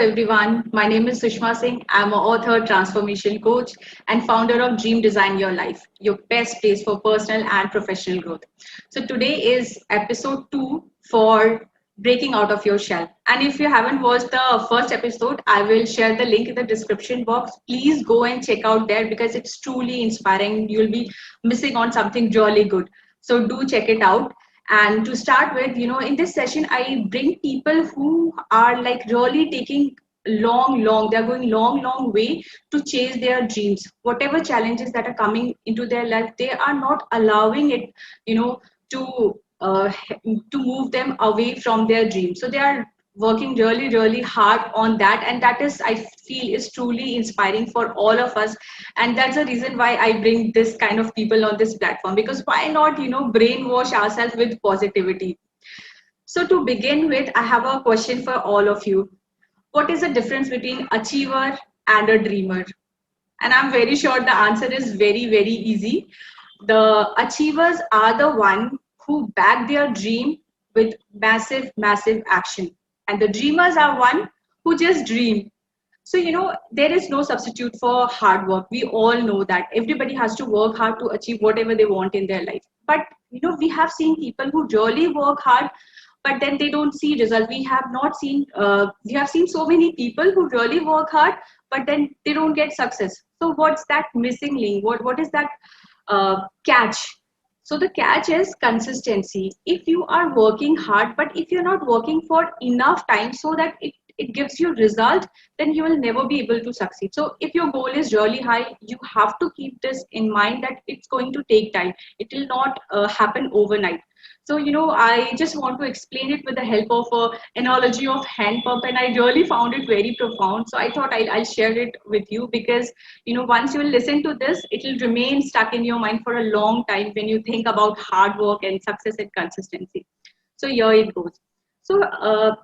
everyone. My name is Sushma Singh. I'm an author, transformation coach, and founder of Dream Design Your Life, your best place for personal and professional growth. So, today is episode 2 for breaking out of your shell. And if you haven't watched the first episode, I will share the link in the description box. Please go and check out there because it's truly inspiring. You'll be missing on something really good. So, do check it out. And to start with, in this session, I bring people who are like really taking they're going long way to chase their dreams. Whatever challenges that are coming into their life, they are not allowing it, to to move them away from their dreams. So they are working really hard on that, and that is, I feel, is truly inspiring for all of us. And that's the reason why I bring this kind of people on this platform, because why not, brainwash ourselves with positivity. So to begin with, I have a question for all of you. What is the difference between achiever and a dreamer? And I'm very sure the answer is very easy. The achievers are the one who back their dream with massive action, and the dreamers are one who just dream. So, there is no substitute for hard work. We all know that everybody has to work hard to achieve whatever they want in their life. But, we have seen people who really work hard, but then they don't see result. We have seen so many people who really work hard, but then they don't get success. So what's that missing link? What is that catch? So the catch is consistency. If you are working hard, but if you're not working for enough time so that it gives you result, then you will never be able to succeed. So if your goal is really high, you have to keep this in mind that it's going to take time. It will not happen overnight. So, I just want to explain it with the help of a analogy of hand pump, and I really found it very profound. So I thought I'll share it with you because, once you listen to this, it will remain stuck in your mind for a long time when you think about hard work and success and consistency. So here it goes. So,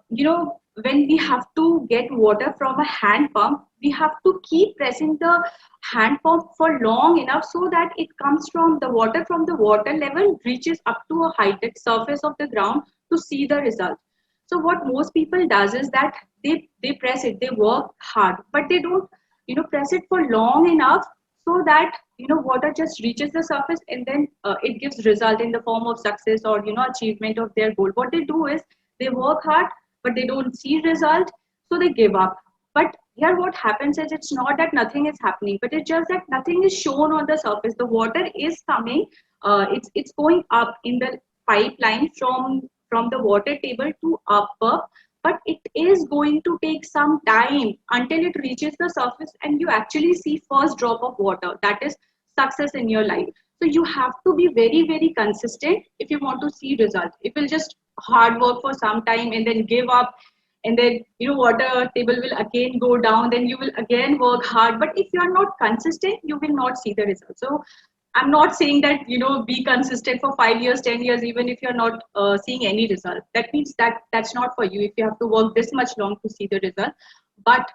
when we have to get water from a hand pump, we have to keep pressing the hand pump for long enough so that it comes from the water level reaches up to a height at surface of the ground to see the result. So what most people does is that they press it, they work hard, but they don't, press it for long enough so that, water just reaches the surface, and then it gives result in the form of success or, achievement of their goal. What they do is they work hard, but they don't see result, so they give up. But here what happens is, it's not that nothing is happening, but it's just that nothing is shown on the surface. The water is coming, it's going up in the pipeline from the water table to upper, but it is going to take some time until it reaches the surface and you actually see first drop of water. That is success in your life. So you have to be very consistent if you want to see result. If you just hard work for some time and then give up, and then, water table will again go down, then you will again work hard, but if you are not consistent, you will not see the result. So I'm not saying that, be consistent for 5 years, 10 years, even if you're not seeing any result. That means that that's not for you if you have to work this much long to see the result. But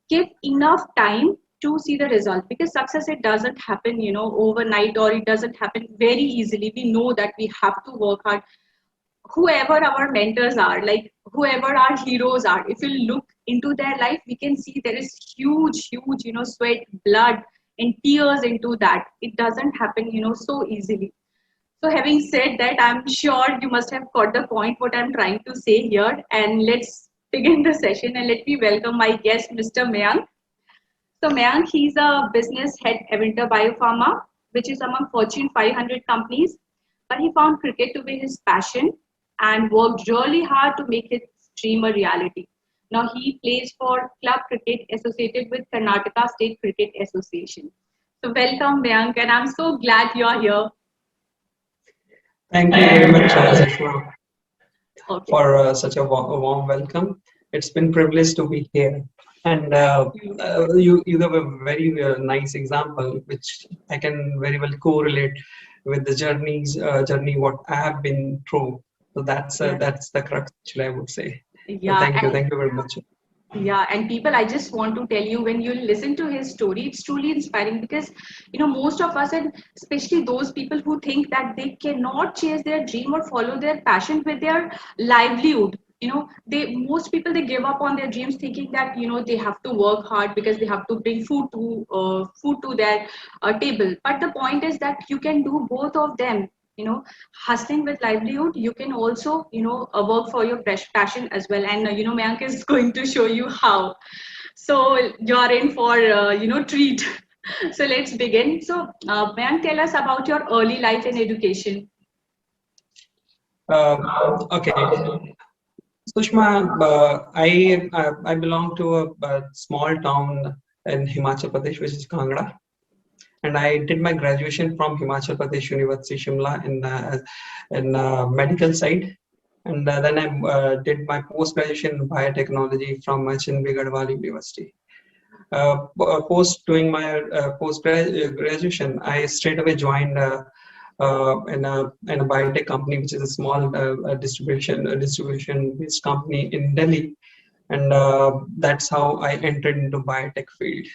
give enough time to see the result, because success, it doesn't happen, overnight, or it doesn't happen very easily. We know that we have to work hard. Whoever our mentors are, like whoever our heroes are, if you look into their life, we can see there is huge, sweat, blood, and tears into that. It doesn't happen, so easily. So having said that, I'm sure you must have got the point what I'm trying to say here. And let's begin the session, and let me welcome my guest, Mr. Mayank. So Mayank, he's a business head at Winter Biopharma, which is among Fortune 500 companies. But he found cricket to be his passion and worked really hard to make his dream a reality. Now he plays for club cricket associated with Karnataka State Cricket Association. So welcome, Mayank, and I'm so glad you're here. Thank you very much, Sushma, Okay. for such a warm welcome. It's been privileged to be here, and you gave a very nice example, which I can very well correlate with the journey what I have been through. So Yeah. that's the crux, actually, I would say. So Yeah, and thank you very much. yeah, and people, I just want to tell you, when you listen to his story, it's truly inspiring because, most of us, and especially those people who think that they cannot chase their dream or follow their passion with their livelihood. they most people they give up on their dreams thinking that they have to work hard because they have to bring food to their table. But the point is that you can do both of them. Hustling with livelihood, you can also work for your passion as well. And Mayank is going to show you how. So you are in for treat. So let's begin. So Mayank, tell us about your early life in education. Okay, Sushma, I belong to a small town in Himachal Pradesh, which is Kangra, and I did my graduation from Himachal Pradesh University Shimla in medical side, and then I did my post graduation in biotechnology from Chinvi Garhwal University. Post doing my post graduation, I straight away joined in a biotech company, which is a small distribution based company in Delhi, and that's how I entered into biotech field.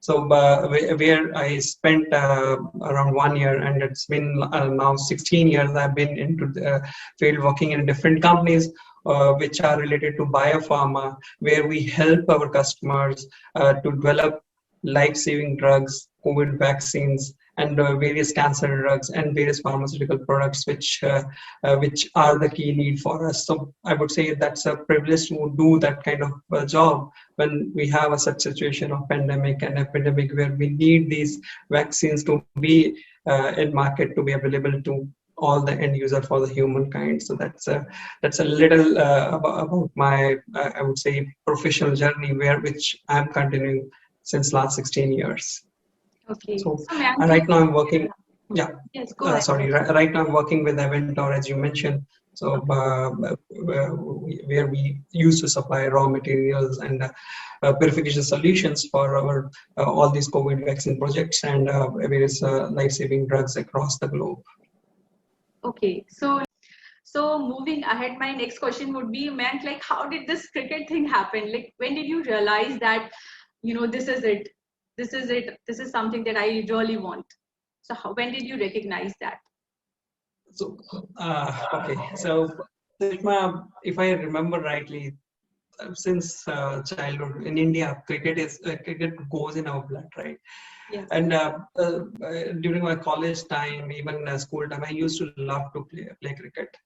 So where I spent around 1 year, and it's been now 16 years. I've been into the field working in different companies. Which are related to biopharma, where we help our customers to develop life-saving drugs, COVID vaccines, and various cancer drugs and various pharmaceutical products, which are the key need for us. So I would say that's a privilege to do that kind of job when we have a such situation of pandemic and epidemic where we need these vaccines to be in market to be available to all the end user for the humankind. So that's a little about my I would say professional journey which I'm continuing since last 16 years. Okay. So So Mayank, right now I'm working. Yeah, yes, go ahead. sorry. Right now I'm working with Aventor, as you mentioned. So Okay. where we used to supply raw materials and purification solutions for our all these COVID vaccine projects and various life-saving drugs across the globe. Okay. So moving ahead, my next question would be, Mayank, like, how did this cricket thing happen? Like, when did you realize that, this is it, this is it, this is something that I really want? So when did you recognize that? So okay, so Sushma, if I remember rightly, since childhood in India, cricket goes in our blood, right? Yes. And during my college time, even school time, I used to love to play cricket.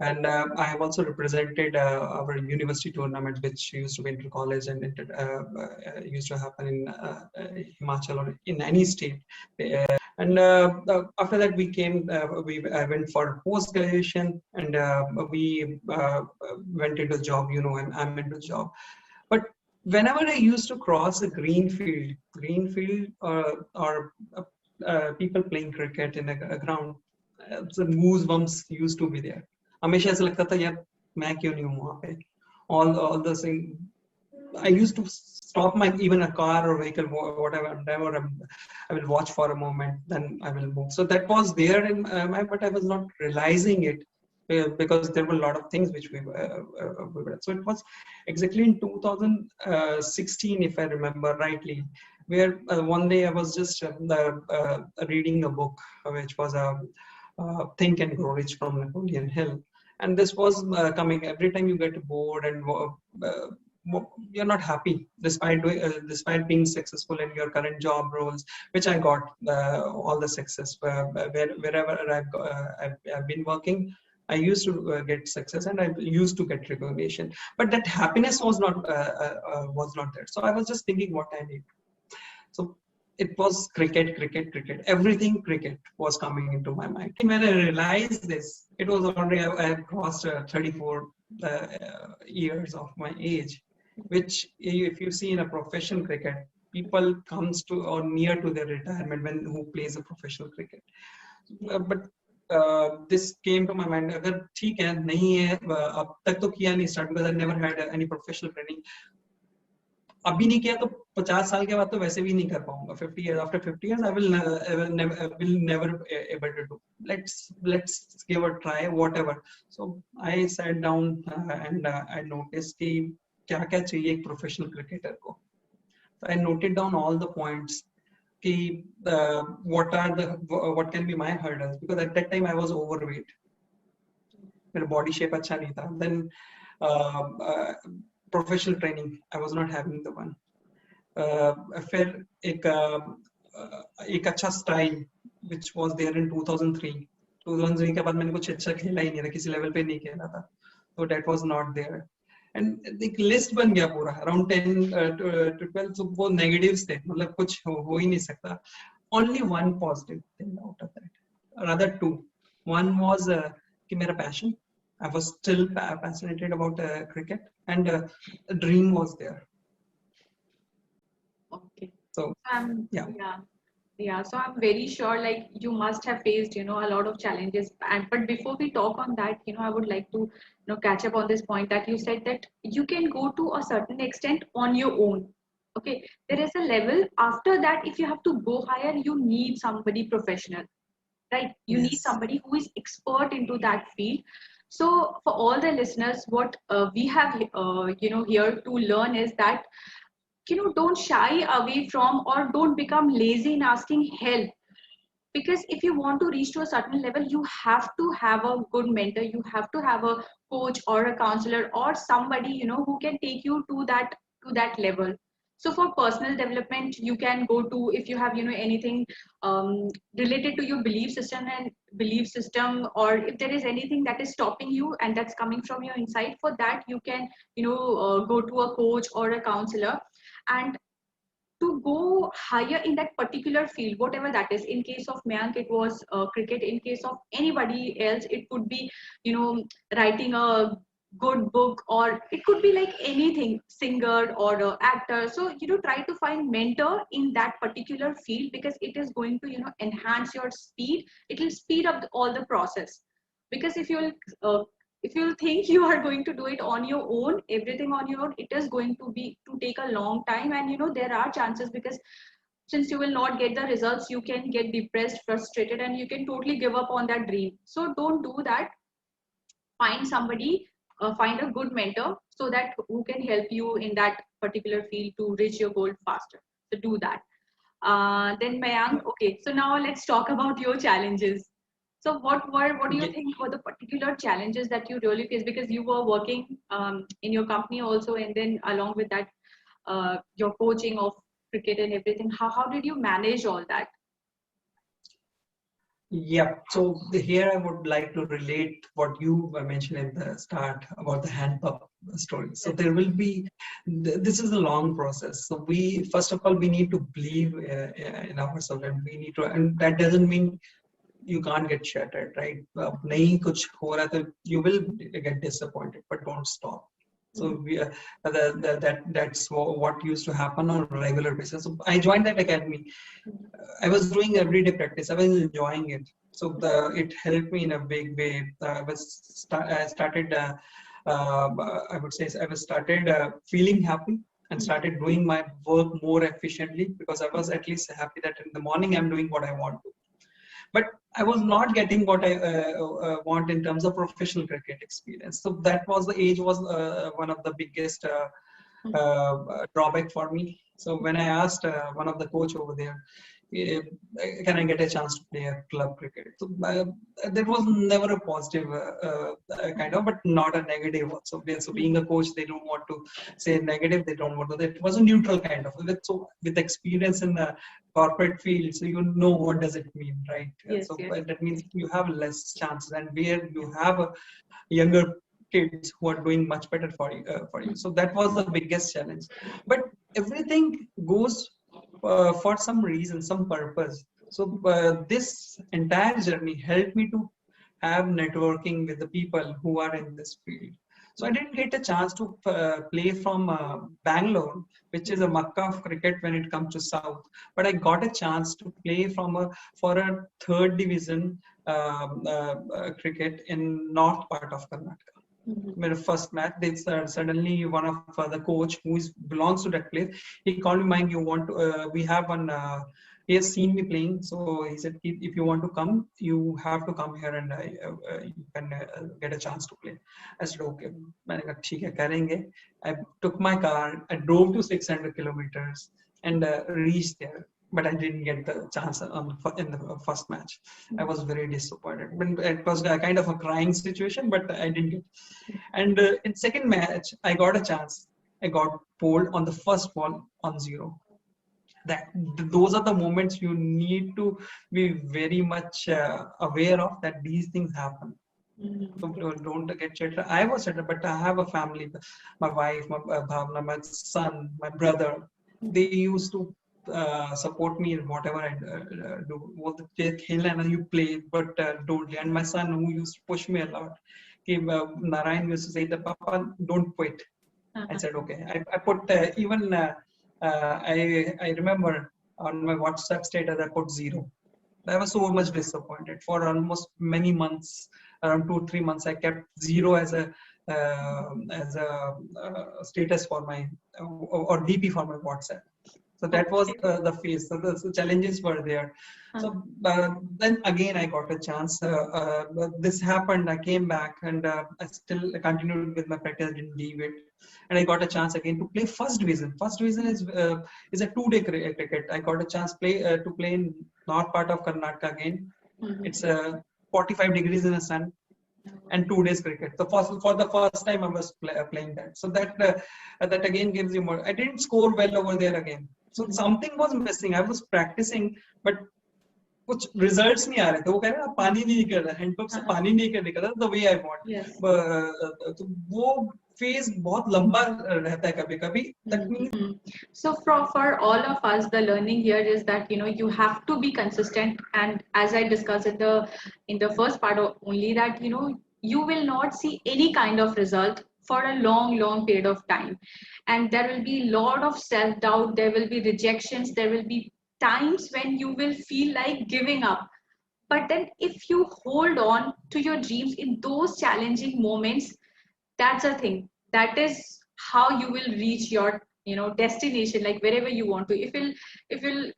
And I have also represented our university tournament, which used to be inter college and used to happen in Himachal or in any state. And after that, I went for post graduation, and we went into job, and I'm into job. But whenever I used to cross a green field or people playing cricket in a ground, the goosebumps used to be there. हमेशा ऐसा लगता था यार मैं क्यों नहीं हूँ वहाँ पे. All the thing. I used to stop my even a car or vehicle, whatever. I will watch for a moment, then I will move. So that was there in my, but I was not realizing it because there were a lot of things which we were. So it was exactly in 2016, if I remember rightly, where one day I was just reading a book, which was Think and Grow Rich from Napoleon Hill. And this was coming every time you get bored and you're not happy despite being successful in your current job roles, which I got all the success wherever I've been working. I used to get success and I used to get recognition, but that happiness was not there. So I was just thinking what I need. So it was cricket. Everything cricket was coming into my mind. When I realized this, it was already I had crossed 34 years of my age, which if you see in a professional cricket, people comes to or near to their retirement when who plays a professional cricket. But this came to my mind. अगर ठीक है नहीं है अब तक तो किया नहीं start because I never had any professional training. अभी नहीं किया तो 50 साल के बाद तो वैसे भी नहीं कर पाऊंगा. 50 years after 50 years I will never able to do. Let's give a try whatever. So I sat down and I noticed कि क्या क्या चाहिए एक प्रोफेशनल क्रिकेटर को. So I noted down all the points कि what can be my hurdles, because at that time I was overweight. मेरा body shape अच्छा नहीं था. Then Professional training, I was not having the one. फिर एक अच्छा style which was there in 2003. 2003 के बाद मैंने कुछ अच्छा खेला ही नहीं था, किसी लेवल पे नहीं खेला था, so that was not there. And एक लिस्ट बन गया पूरा around 10 to 12, so वो negatives थे, मतलब कुछ हो ही नहीं सकता. Only one positive thing out of that, rather two. One was कि मेरा passion, I was still fascinated about cricket, and a dream was there. Okay. So yeah. Yeah, so I'm very sure like you must have faced, a lot of challenges. And but before we talk on that, I would like to, catch up on this point that you said that you can go to a certain extent on your own. Okay, there is a level after that. If you have to go higher, you need somebody professional, right? You need Yes. somebody who is expert into that field. So for all the listeners, what we have, here to learn is that don't shy away from or don't become lazy in asking help, because if you want to reach to a certain level, you have to have a good mentor, you have to have a coach or a counselor or somebody who can take you to that level. So for personal development, you can go to, if you have anything related to your belief system, or if there is anything that is stopping you and that's coming from your inside, for that you can go to a coach or a counselor. And to go higher in that particular field, whatever that is. In case of Mayank, it was cricket. In case of anybody else, it could be, writing a good book, or it could be like anything, singer or actor. So, try to find mentor in that particular field, because it is going to, enhance your speed. It will speed up all the process. Because if you'll think you are going to do it on your own, everything on your own, it is going to take a long time. And there are chances, because since you will not get the results, you can get depressed, frustrated, and you can totally give up on that dream. So don't do that. Find somebody, find a good mentor, so that who can help you in that particular field to reach your goal faster. So do that. Then Mayank, okay, so now let's talk about your challenges. So what do you Ye- think were the particular challenges that you really faced, because you were working in your company also, and then along with that, your coaching of cricket and everything. How did you manage all that? Yeah, so here I would like to relate what you mentioned at the start about the hand pump story. So Yes. there will be, this is a long process. So we, first of all, we need to believe in ourselves, and we need to, and that doesn't mean you can't get shattered, right? नहीं कुछ हो रहा तो you will get disappointed, but don't stop. So Mhm. we that's what used to happen on a regular basis. So I joined that academy. I was doing everyday practice. I was enjoying it. So it helped me in a big way. I started. I would say I was started feeling happy and started doing my work more efficiently, because I was at least happy that in the morning I'm doing what I want to. But I was not getting what I want in terms of professional cricket experience. So that was the age was one of the biggest drawback for me. So when I asked one of the coach over there, eh, can I get a chance to play a club cricket? So that was never a positive kind of, but not a negative also. So being a coach, they don't want to say negative. They don't want to. It was a neutral kind of. So with experience in the corporate field, so you know what does it mean, right? Yes, So yes. that means you have less chances, and where you have a younger kids who are doing much better for you. So that was the biggest challenge. But everything goes for some reason, some purpose. So this entire journey helped me to have networking with the people who are in this field. So I didn't get a chance to play from Bangalore, which is a Makkah of cricket when it comes to South. But I got a chance to play for a third division cricket in north part of Karnataka. Mhm. My first match, they suddenly one of the coach who is belongs to that place, he called me, Mike, you want to, we have one, he has seen me playing, so he said, if you want to come, you have to come here, and you can get a chance to play. I said, okay. मैंने कहा ठीक है करेंगे. I took my car, I drove to 600 kilometers and reached there. but I didn't get the chance in the first match. I was very disappointed. But it was a kind of a crying situation, but I didn't get. And in second match, I got a chance. I got pulled on the first ball on zero. That those are the moments you need to be very much aware of, that these things happen. So don't get shattered. I was shattered, but I have a family. My wife, my Bhavna, my son, my brother. They used to support me in whatever I do. What the खेलना है ना, you play, but don't. And my son, who used to push me a lot, Narayan used to say that, Papa, don't quit. I said, okay. I put even I remember on my WhatsApp status I put zero. I was so much disappointed for almost many months, around 2 3 months. I kept zero as a status for my or DP for my WhatsApp. So that was the phase. So the challenges were there. So then again I got a chance. This happened. I came back and I still continued with my practice. I didn't leave it, and I got a chance again to play first division. First division is a 2 day cricket. I got a chance to play in north part of Karnataka again. It's 45 degrees in the sun and 2 days cricket. So for the first time I was playing that. So that again gives you more. I didn't score well over there again. So something was missing. I was practicing, but कुछ results नहीं आ रहे थे. वो कह रहे हैं पानी नहीं निकल रहा, हैंडपंप से पानी नहीं निकल रहा the way I want. Yes. तो वो phase बहुत लंबा रहता है कभी-कभी. That means So for all of us, the learning here is that you have to be consistent, and as I discussed in the first part only, that you will not see any kind of result for a long period of time, and there will be a lot of self doubt, there will be rejections, there will be times when you will feel like giving up. But then if you hold on to your dreams in those challenging moments, that's the thing, that is how you will reach your destination, like wherever you want to. If you'll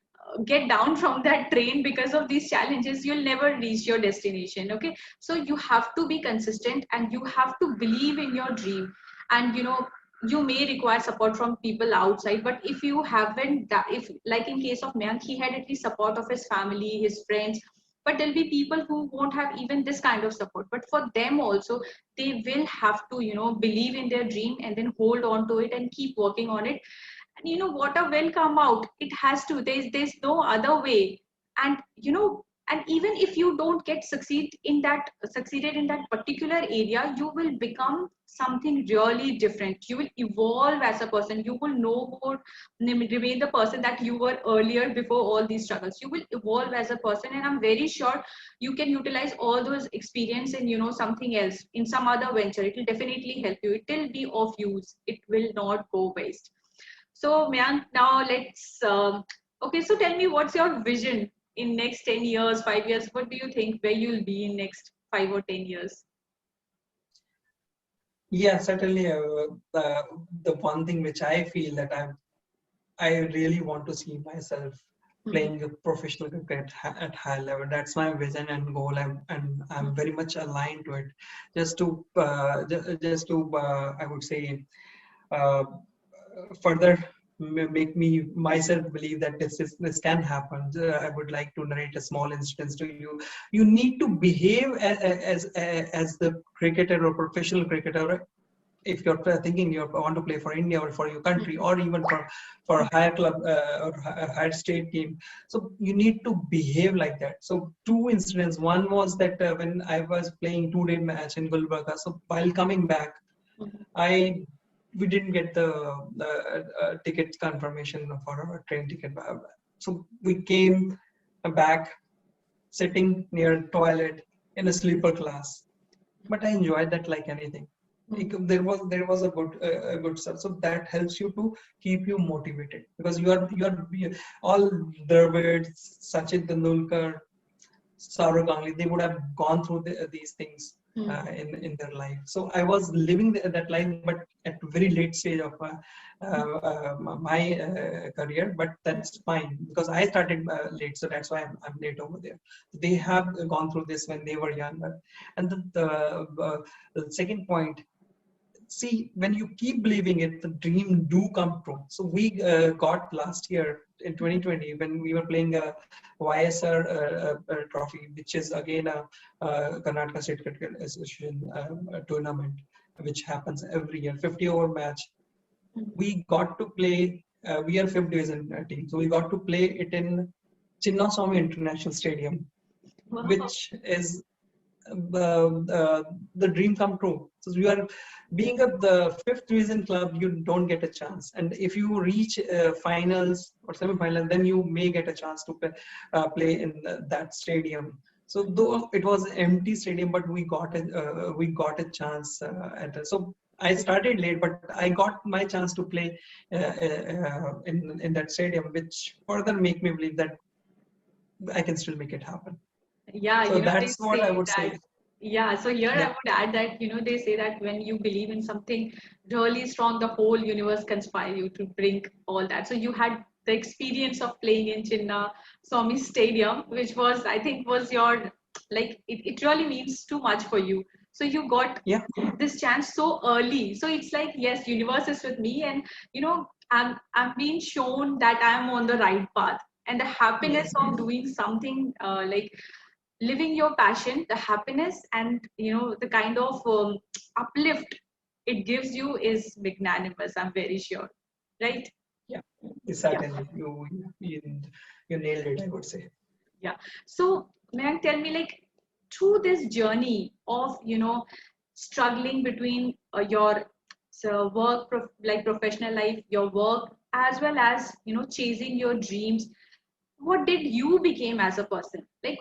get down from that train because of these challenges, you'll never reach your destination. Okay, so you have to be consistent and you have to believe in your dream. And you may require support from people outside, but if you haven't that, if like in case of Mayank, he had at least support of his family, his friends. But there'll be people who won't have even this kind of support, but for them also, they will have to believe in their dream and then hold on to it and keep working on it. And water will come out, it has to. There's no other way. And and even if you don't get succeeded in that particular area, you will become something really different. You will evolve as a person. You will no more remain the person that you were earlier before all these struggles. You will evolve as a person, and I'm very sure you can utilize all those experience in something else, in some other venture. It will definitely help you. It will be of use. It will not go waste. So Mayank, now let's okay, so tell me, what's your vision in next 10 years, 5 years? What do you think where you'll be in next 5 or 10 years? yeah, certainly the one thing which I feel that I really want to see myself playing a professional cricket at high level. That's my vision and goal, and I'm very much aligned to it. Just to I would say uh, further make me myself believe that this can happen. I would like to narrate a small instance to you. You need to behave as the cricketer or professional cricketer. If you're thinking you want to play for India or for your country or even for a higher club or a higher state team, so you need to behave like that. So two incidents. One was that when I was playing 2 day match in Gulbarga. So while coming back, I we didn't get the ticket confirmation for our train ticket. So we came back sitting near toilet in a sleeper class. But I enjoyed that like anything. There was a good stuff. So that helps you to keep you motivated, because you are all Dravids, Sachin Tendulkar, Saurav Ganguly, they would have gone through these things in their life. So I was living that life, but at very late stage of my career. But that's fine, because I started late, so that's why I'm late over there. They have gone through this when they were younger. And the second point, see, when you keep believing it, the dream do come true. So we got last year in 2020 when we were playing a YSR trophy, which is again a Karnataka State Cricket Association tournament, which happens every year, 50 over match. We got to play. We are fifth division team, so we got to play it in Chinnaswamy International Stadium, Wow. which is the dream come true. So you are being at the fifth division club, you don't get a chance. And if you reach finals or semi-finals, then you may get a chance to play in that stadium. So though it was an empty stadium, but we got a chance so I started late, but I got my chance to play in that stadium, which further make me believe that I can still make it happen. Yeah, So they that's what I say would that. say. Yeah, so here I Yeah. would add that, they say that when you believe in something really strong, the whole universe conspire you to bring all that. So you had the experience of playing in Chinna Swami Stadium, which was, I think, was your, like, it really means too much for you. So you got Yeah. this chance so early. So it's like, yes, universe is with me, and, I'm being shown that I'm on the right path. And the happiness Yes. of doing something like living your passion, the happiness, and the kind of uplift it gives you is magnanimous, I'm very sure, right? Yeah. Yeah. Certainly. You nailed it, I would say. Yeah. So, Mayank, tell me, like, through this journey of, struggling between your like professional life, your work, as well as, chasing your dreams, what did you became as a person? Like,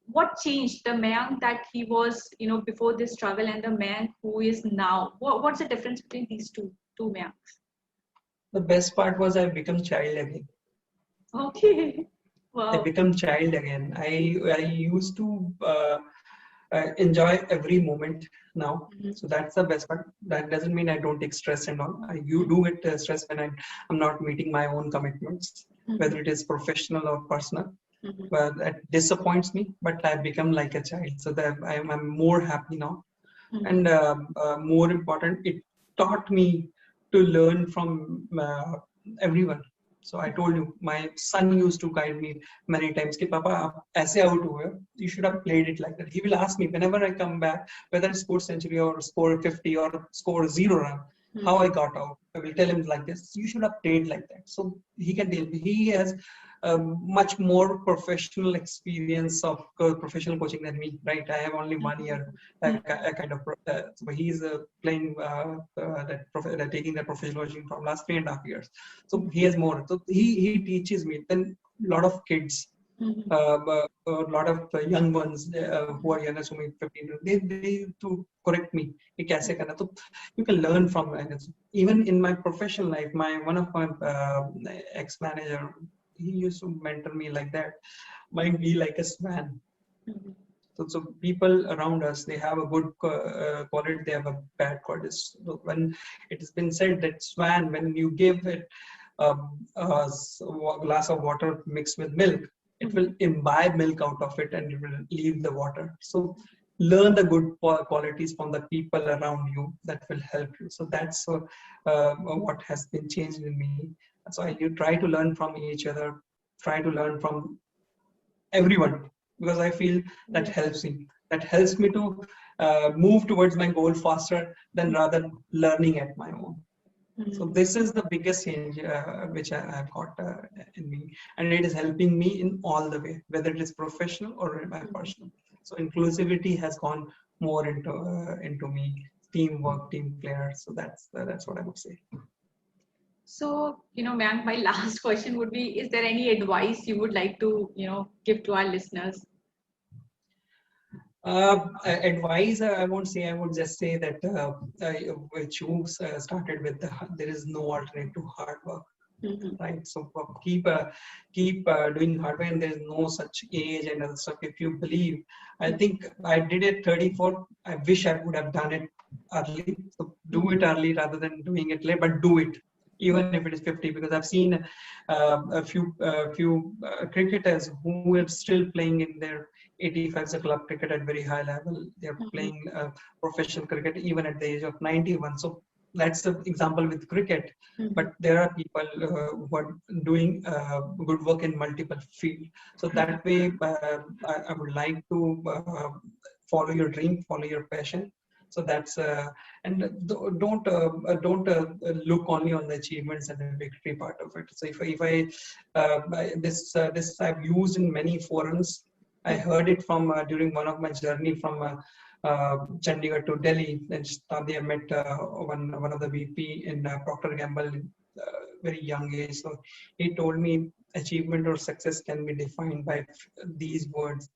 what changed the Mayank that he was, before this struggle, and the Mayank who is now? What's the difference between these two Mayanks? The best part was I become child again. Okay. I Wow. become child again. I used to enjoy every moment now. Mhm. So that's the best part. That doesn't mean I don't take stress and all. You do get stress when I'm not meeting my own commitments, whether Mhm. it is professional or personal. Mhm. But that disappoints me. But I become like a child, so that I'm more happy now. Mhm. And more important, it taught me to learn from everyone. So I told you, my son used to guide me many times कि पापा आप ऐसे out हुए, you should have played it like that. He will ask me whenever I come back, whether it's score century or score 50 or score 0 run, how I Mhm. got out. I will tell him like this, you should have played like that. So he can tell me. He has much more professional experience of professional coaching than me, right? I have only 1 year a kind of so he's playing taking that professional coaching from last 3.5 years. So he has more. So he teaches me. Then a lot of kids, Mhm. a lot of young ones who are younger to me, 15, they to correct me. कि कैसे करना. So you can learn from even in my professional life. One of my ex manager, he used to mentor me like that. Mind be like a swan. Mhm. So people around us, they have a good quality, they have a bad quality. So when it has been said that swan, when you give it a glass of water mixed with milk, it will Mhm. imbibe milk out of it and it will leave the water. So learn the good qualities from the people around you, that will help you. So that's what has been changed in me. So you try to learn from each other, try to learn from everyone, because I feel that Yes. helps me. That helps me to move towards my goal faster than rather learning at my own. So Mhm. this is the biggest change which I've got in me, and it is helping me in all the way, whether it is professional or in my Mhm. personal. So inclusivity has gone more into me, teamwork, team players. So that's what I would say. So, Mayank, my last question would be, is there any advice you would like to, give to our listeners? Advice, I won't say. I would just say that which you started with, there is no alternate to hard work, Mhm. right? So keep doing hard work, and there is no such age and other stuff. If you believe, I think I did it 34. I wish I would have done it early. So do it Mhm. early rather than doing it late, but do it. Even if it is 50, because I've seen a few cricketers who are still playing in their 85's a club cricket at very high level. They're Mhm. playing professional cricket even at the age of 91. So that's the example with cricket. Mhm. But there are people who are doing good work in multiple fields. So Mhm. that way, I would like to follow your dream, follow your passion. So that's and don't look only on the achievements and the victory part of it. So this I've used in many forums. I heard it from during one of my journey from Chandigarh to Delhi. And I met one of the VP in Procter Gamble, very young age. So he told me achievement or success can be defined by these words: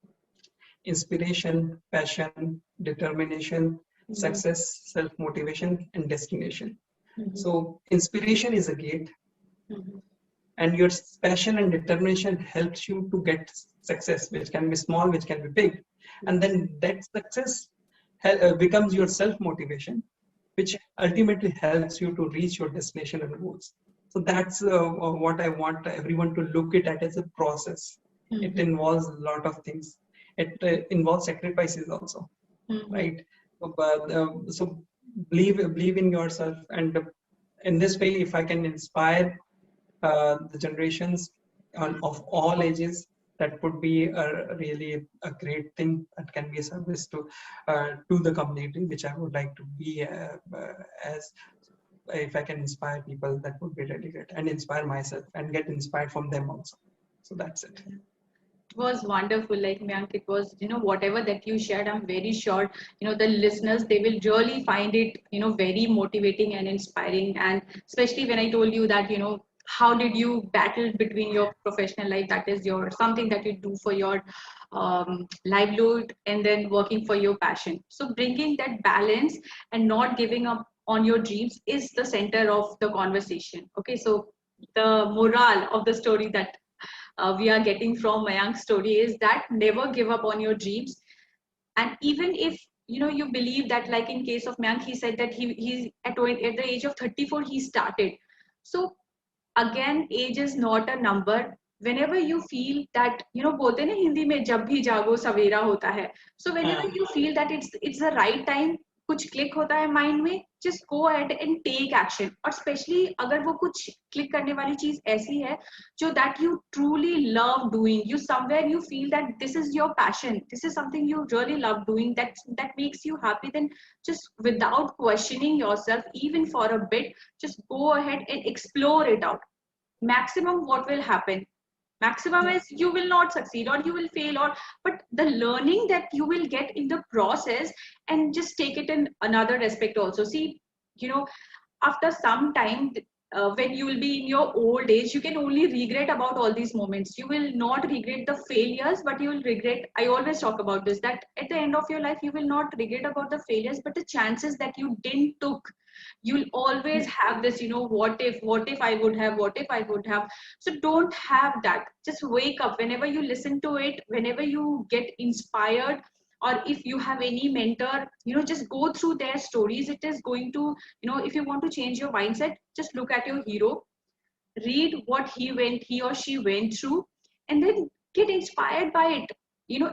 inspiration, passion, determination, Mhm. success, self motivation, and destination. Mhm. So inspiration is a gate, Mhm. and your passion and determination helps you to get success, which can be small, which can be big, and Yes. then that success becomes your self motivation, which ultimately helps you to reach your destination and goals. So that's what I want everyone to look it at as a process. It Mhm. involves a lot of things. It involves sacrifices also, Mhm. right? So believe in yourself, and in this way, if I can inspire the generations of all ages, that would be a really a great thing that can be a service to the community, which I would like to be as. If I can inspire people, that would be really great, and inspire myself and get inspired from them also. So that's it. It was wonderful, like Mayank. It was, whatever that you shared, I'm very sure, the listeners, they will really find it, very motivating and inspiring. And especially when I told you that, how did you battle between your professional life, that is your something that you do for your livelihood, and then working for your passion. So bringing that balance and not giving up on your dreams is the center of the conversation. Okay, so the moral of the story that we are getting from Mayank's story is that never give up on your dreams. And even if you believe that, like in case of Mayank, he said that he at the age of 34 he started. So again, age is not a number. Whenever you feel that, बोलते हैं ना हिंदी में, जब भी जागो सवेरा होता है. So whenever Uh, you feel that it's the right time, कुछ क्लिक होता है माइंड में, just go ahead and take action. और स्पेशली अगर वो कुछ क्लिक करने वाली चीज ऐसी है जो that you truly love doing, you somewhere you feel that this is your passion, this is something you really love doing, that makes you happy, then just without questioning yourself even for a bit, just go ahead and explore it out. Maximum what will happen, maximum yeah. is you will not succeed or you will fail, or but the learning that you will get in the process, and just take it in another aspect also. See, you know after some time, when you will be in your old age, you can only regret about all these moments. You will not regret the failures, but you will regret, I always talk about this, that at the end of your life you will not regret about the failures, but the chances that you didn't took. You'll always have this, what if I would have, what if I would have. So don't have that. Just wake up whenever you listen to it, whenever you get inspired, or if you have any mentor, just go through their stories. It is going to, if you want to change your mindset, just look at your hero, read what he or she went through, and then get inspired by it.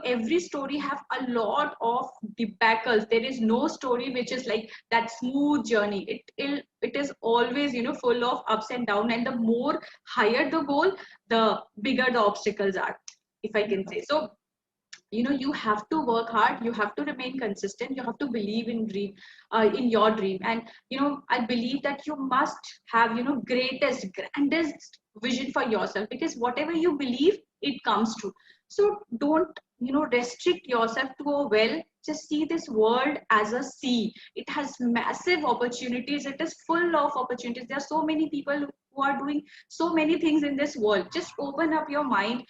Every story have a lot of debacles. There is no story which is like that smooth journey. It is always, full of ups and down, and the more higher the goal, the bigger the obstacles are, if I can say so. You have to work hard, you have to remain consistent, you have to believe in dream, in your dream. And I believe that you must have, greatest grandest vision for yourself, because whatever you believe, it comes true. So don't, restrict yourself to a well. Just see this world as a sea. It has massive opportunities, it is full of opportunities. There are so many people who are doing so many things in this world. Just open up your mind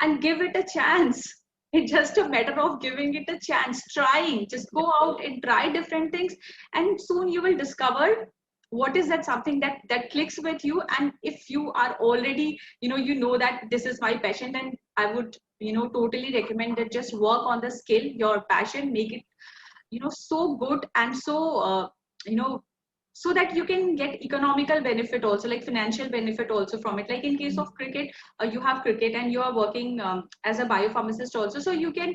and give it a chance. It's just a matter of giving it a chance, trying. Just go out and try different things, and soon you will discover what is that something that clicks with you. And if you are already, that this is my passion, then I would, totally recommend that just work on the skill, your passion, make it, so good and so, you know so that you can get economical benefit also, like financial benefit also from it. Like in case of cricket, you have cricket and you are working as a biopharmacist also, so you can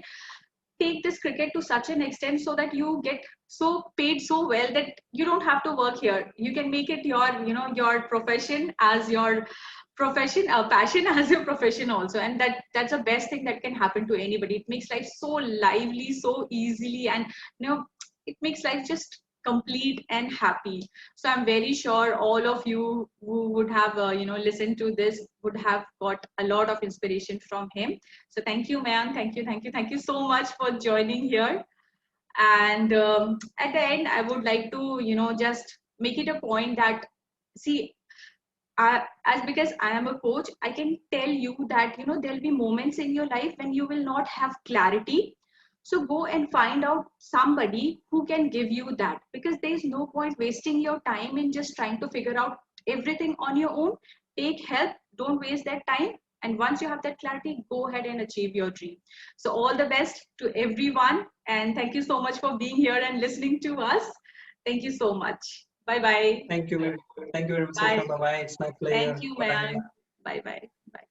take this cricket to such an extent so that you get so paid so well that you don't have to work here. You can make it your, your profession as your profession, passion as your profession also. And that's the best thing that can happen to anybody. It makes life so lively, so easily, and it makes life just complete and happy. So I'm very sure all of you who would have listened to this would have got a lot of inspiration from him. So thank you, Mayank. Thank you so much for joining here. And at the end, I would like to, just make it a point that, see, as because I am a coach, I can tell you that, there'll be moments in your life when you will not have clarity. So go and find out somebody who can give you that, because there is no point wasting your time in just trying to figure out everything on your own. Take help, don't waste that time. And once you have that clarity, go ahead and achieve your dream. So all the best to everyone. And thank you so much for being here and listening to us. Thank you so much. Bye bye. Thank you. Thank you very much, Bye. Sushma. Bye bye. It's my Thank pleasure. you, Bye. man. Bye bye. Bye.